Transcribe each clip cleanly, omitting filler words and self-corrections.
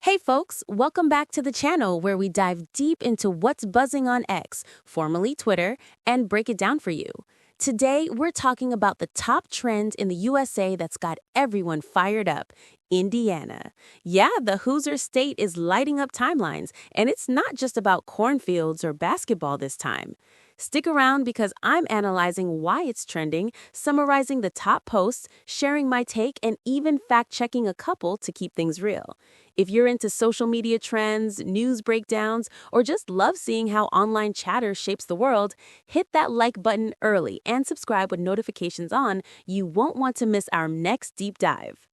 Hey folks, welcome back to the channel where we dive deep into what's buzzing on X, formerly Twitter, and break it down for you. Today, we're talking about the top trend in the USA that's got everyone fired up, Indiana. Yeah, the Hoosier State is lighting up timelines, and it's not just about cornfields or basketball this time. Stick around because I'm analyzing why it's trending, summarizing the top posts, sharing my take, and even fact-checking a couple to keep things real. If you're into social media trends, news breakdowns, or just love seeing how online chatter shapes the world, hit that like button early and subscribe with notifications on. You won't want to miss our next deep dive.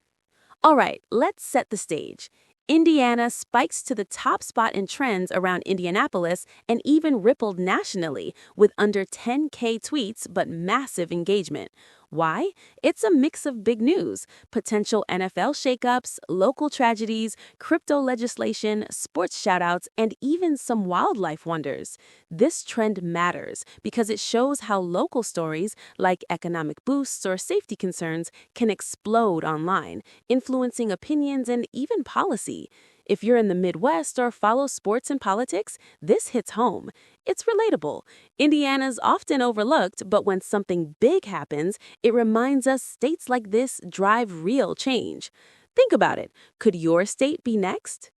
All right, let's set the stage. Indiana spikes to the top spot in trends around Indianapolis and even rippled nationally with under 10K tweets but massive engagement. Why? It's a mix of big news, potential NFL shakeups, local tragedies, crypto legislation, sports shoutouts, and even some wildlife wonders. This trend matters because it shows how local stories, like economic boosts or safety concerns, can explode online, influencing opinions and even policy. If you're in the Midwest or follow sports and politics, this hits home. It's relatable. Indiana's often overlooked, but when something big happens, it reminds us states like this drive real change. Think about it. Could your state be next?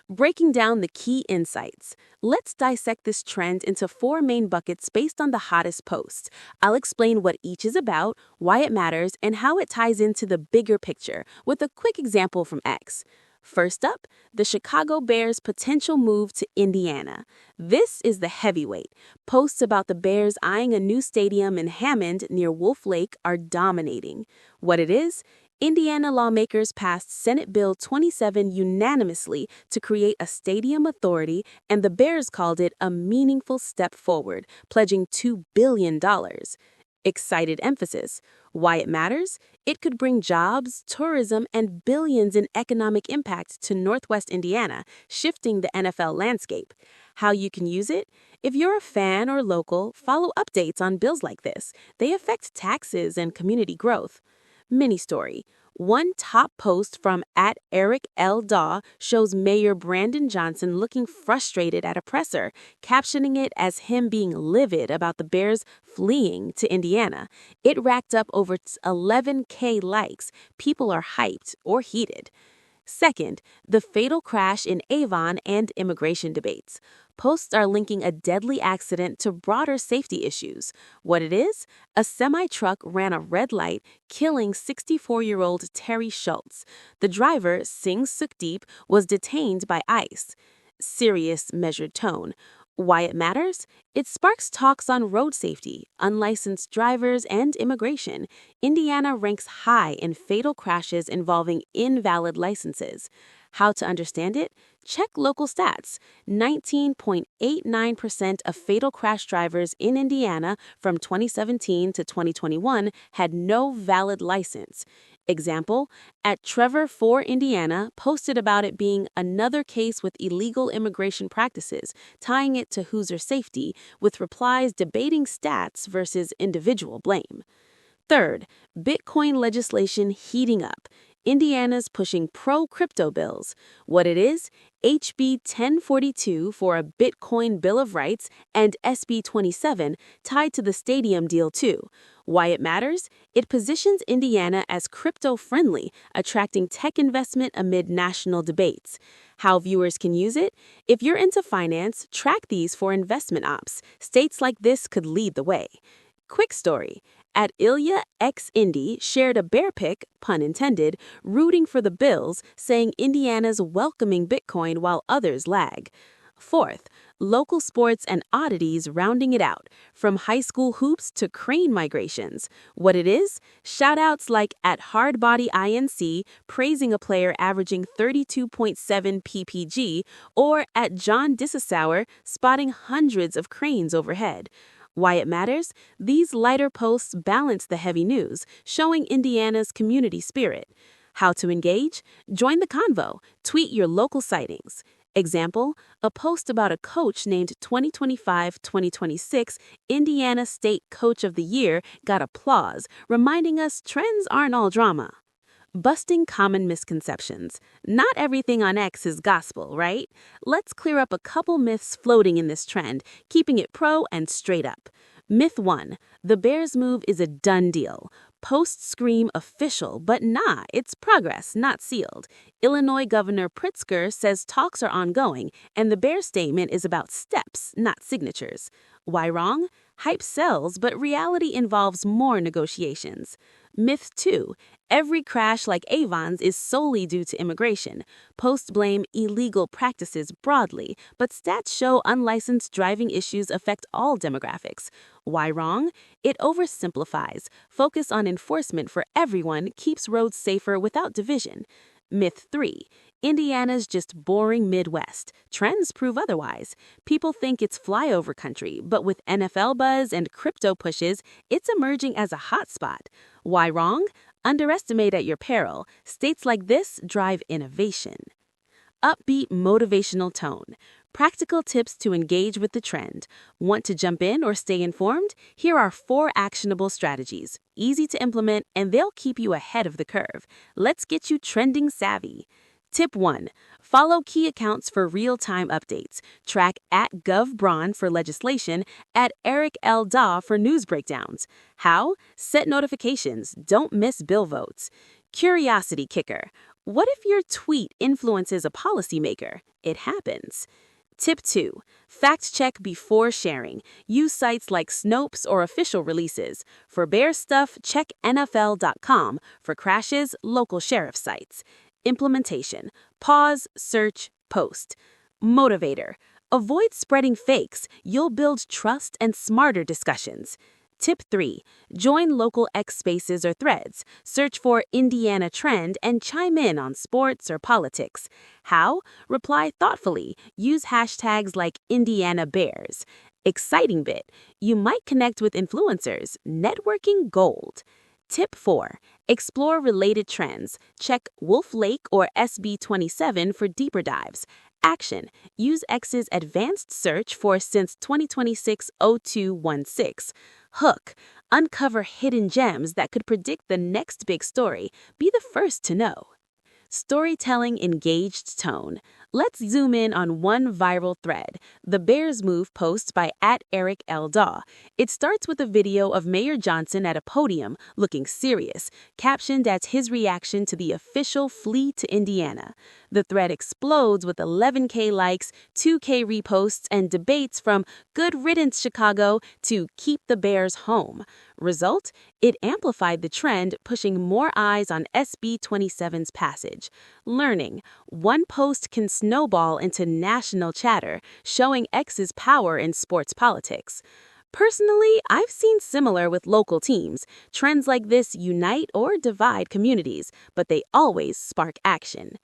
Breaking down the key insights. Let's dissect this trend into four main buckets based on the hottest posts. I'll explain what each is about, why it matters, and how it ties into the bigger picture with a quick example from X. First up, the Chicago Bears' potential move to Indiana. This is the heavyweight. Posts about the Bears eyeing a new stadium in Hammond near Wolf Lake are dominating. What it is? Indiana lawmakers passed Senate Bill 27 unanimously to create a stadium authority, and the Bears called it a meaningful step forward, pledging $2 billion. Excited emphasis. Why it matters? It could bring jobs, tourism, and billions in economic impact to Northwest Indiana, shifting the NFL landscape. How you can use it? If you're a fan or local, follow updates on bills like this. They affect taxes and community growth. Mini story. One top post from @EricLDaw shows Mayor Brandon Johnson looking frustrated at a presser, captioning it as him being livid about the Bears fleeing to Indiana. It racked up over 11K likes. People are hyped or heated. Second, the fatal crash in Avon and immigration debates. Posts are linking a deadly accident to broader safety issues. What it is? A semi-truck ran a red light, killing 64-year-old Terry Schultz. The driver, Singh Sukhdeep, was detained by ICE. Serious, measured tone. Why it matters? It sparks talks on road safety, unlicensed drivers, and immigration. Indiana ranks high in fatal crashes involving invalid licenses. How to understand it? Check local stats. 19.89% of fatal crash drivers in Indiana from 2017 to 2021 had no valid license. Example, @Trevor4Indiana posted about it being another case with illegal immigration practices, tying it to Hoosier safety, with replies debating stats versus individual blame. Third, Bitcoin legislation heating up. Indiana's pushing pro-crypto bills. What it is? HB1042 for a Bitcoin Bill of Rights and SB27 tied to the stadium deal too. Why it matters? It positions Indiana as crypto-friendly, attracting tech investment amid national debates. How viewers can use it? If you're into finance, track these for investment ops. States like this could lead the way. Quick story. @IlyaXIndy shared a bear pic, pun intended, rooting for the Bills, saying Indiana's welcoming Bitcoin while others lag. Fourth, local sports and oddities rounding it out, from high school hoops to crane migrations. What it is? Shoutouts like @HardBodyINC praising a player averaging 32.7 ppg, or @JohnDissauer spotting hundreds of cranes overhead. Why it matters? These lighter posts balance the heavy news, showing Indiana's community spirit. How to engage? Join the convo. Tweet your local sightings. Example, a post about a coach named 2025-2026 Indiana State Coach of the Year got applause, reminding us trends aren't all drama. Busting common misconceptions. Not everything on X is gospel, right? Let's clear up a couple myths floating in this trend, keeping it pro and straight up. Myth 1. The Bears move is a done deal. Posts scream official, but nah, it's progress, not sealed. Illinois Governor Pritzker says talks are ongoing, and the Bears statement is about steps, not signatures. Why wrong? Hype sells, but reality involves more negotiations. Myth 2. Every crash like Avon's is solely due to immigration. Posts blame illegal practices broadly, but stats show unlicensed driving issues affect all demographics. Why wrong? It oversimplifies. Focus on enforcement for everyone keeps roads safer without division. Myth 3. Indiana's just boring Midwest. Trends prove otherwise. People think it's flyover country, but with NFL buzz and crypto pushes, it's emerging as a hotspot. Why wrong? Underestimate at your peril. States like this drive innovation. Upbeat motivational tone. Practical tips to engage with the trend. Want to jump in or stay informed? Here are 4 actionable strategies, easy to implement, and they'll keep you ahead of the curve. Let's get you trending savvy. Tip 1. Follow key accounts for real-time updates. Track @GovBron for legislation, @EricLDaw for news breakdowns. How? Set notifications. Don't miss bill votes. Curiosity kicker. What if your tweet influences a policymaker? It happens. Tip 2. Fact check before sharing. Use sites like Snopes or official releases. For Bears stuff, check NFL.com. For crashes, local sheriff sites. Implementation. Pause, search, post. Motivator. Avoid spreading fakes. You'll build trust and smarter discussions. Tip 3. Join local X spaces or threads. Search for Indiana Trend and chime in on sports or politics. How? Reply thoughtfully. Use hashtags like Indiana Bears. Exciting bit. You might connect with influencers. Networking gold. Tip 4. Explore related trends. Check Wolf Lake or SB27 for deeper dives. Action. Use X's advanced search for since 2026 0216. Hook. Uncover hidden gems that could predict the next big story. Be the first to know. Storytelling engaged tone. Let's zoom in on one viral thread, the Bears Move post by @EricLDaw. It starts with a video of Mayor Johnson at a podium looking serious, captioned as his reaction to the official flee to Indiana. The thread explodes with 11K likes, 2K reposts, and debates from "Good riddance, Chicago" to "Keep the Bears home." Result? It amplified the trend, pushing more eyes on SB27's passage. Learning. One post can snowball into national chatter, showing X's power in sports politics. Personally, I've seen similar with local teams. Trends like this unite or divide communities, but they always spark action.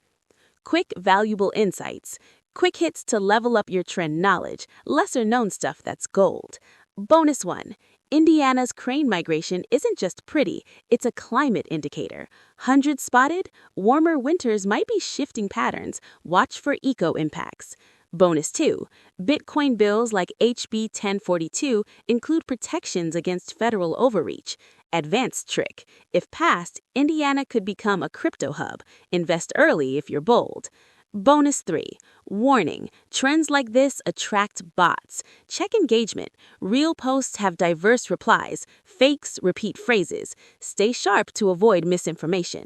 Quick, valuable insights. Quick hits to level up your trend knowledge. Lesser-known stuff that's gold. Bonus 1. Indiana's crane migration isn't just pretty, it's a climate indicator. Hundreds spotted? Warmer winters might be shifting patterns. Watch for eco-impacts. Bonus 2. Bitcoin bills like HB1042 include protections against federal overreach. Advanced trick. If passed, Indiana could become a crypto hub. Invest early if you're bold. Bonus 3. Warning. Trends like this attract bots. Check engagement. Real posts have diverse replies. Fakes repeat phrases. Stay sharp to avoid misinformation.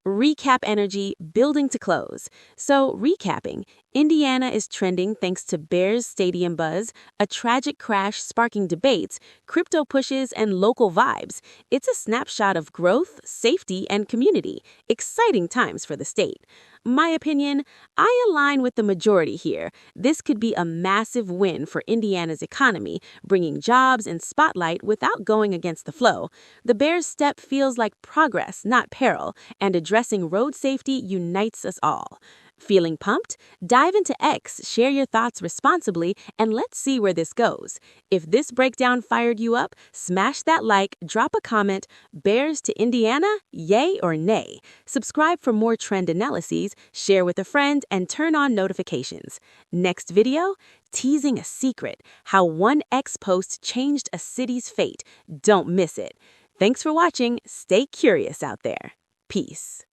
Recap energy, building to close. So, recapping, Indiana is trending thanks to Bears stadium buzz, a tragic crash sparking debates, crypto pushes, and local vibes. It's a snapshot of growth, safety, and community. Exciting times for the state. My opinion, I align with the majority here. This could be a massive win for Indiana's economy, bringing jobs and spotlight without going against the flow. The Bears' step feels like progress, not peril, and addressing road safety unites us all. Feeling pumped? Dive into X, share your thoughts responsibly, and let's see where this goes. If this breakdown fired you up, smash that like, drop a comment. Bears to Indiana? Yay or nay? Subscribe for more trend analyses, share with a friend, and turn on notifications. Next video? Teasing a secret, how one X post changed a city's fate. Don't miss it. Thanks for watching. Stay curious out there. Peace.